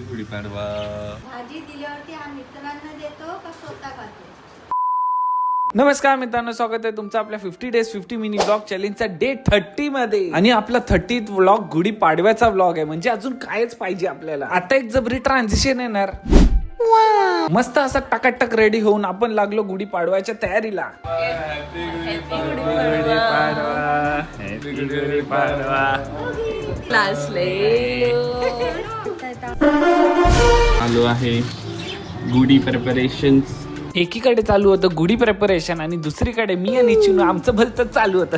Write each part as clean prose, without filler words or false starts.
Happy Gudi Padwa. भाजी दिल्यावरती हा मित्रांना देतो का स्वतः खातो? नमस्कार मित्रांनो, स्वागत आहे तुमचं आपल्या 50 डेज 50 मिनी ब्लॉग चॅलेंजचा डे 30 मध्ये. आणि आपला 30th व्लॉग गुढी पाडव्याचा व्लॉग आहे. म्हणजे अजून कायच पाहिजे आपल्याला. आता एक जबरी ट्रान्झिशन येणार. मस्त असा टकाटक रेडी होऊन आपण लागलो गुढी पाडव्याच्या तयारीला. चालू आहे गुढी प्रिपरेशन्स. एकीकडे चालू होतं गुढी प्रिपरेशन आणि दुसरीकडे मी आणि चिनू आमचं भलतंच चालू होतं.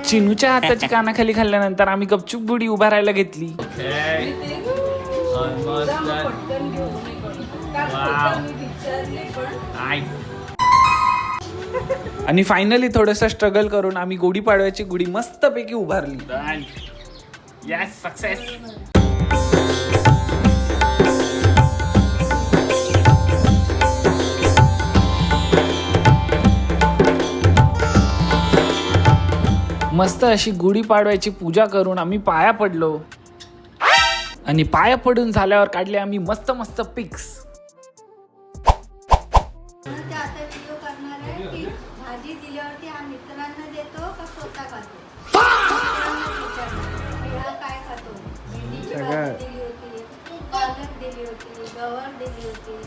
चिनूच्या हाताची कानाखाली खाल्ल्यानंतर आम्ही गपचूप गुढी उभा राहायला घेतली. आणि फायनली थोडस स्ट्रगल करून आम्ही गुढी पाडव्याची गुढी मस्तपैकी उभारली. Yes, success. मस्त अशी गुढी पाडव्याची पूजा करून आम्ही पाया पडलो. आणि पाया पडून झाल्यावर काढले आम्ही मस्त मस्त पिक्स. म्हणून ते आता व्हिडिओ करणार आहे की भाजी दिल्यावरती हा मित्रांना देतो का स्वतः खातो? मित्रांना विचारणार की हा काय खातो? भेंडीची भाजी दिली होती, पालक दिली होती, गवार दिली होती,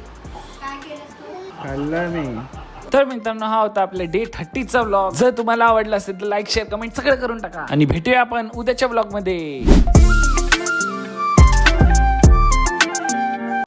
काय केलंस तू? खाल्लं नाही. तर मित्रांनो, हा होता आपल्या डे 30चा व्लॉग. जर तुम्हाला आवडला असेल तर लाईक शेअर कमेंट सगळं करून टाका. आणि भेटूया आपण उद्याच्या व्लॉग मध्ये.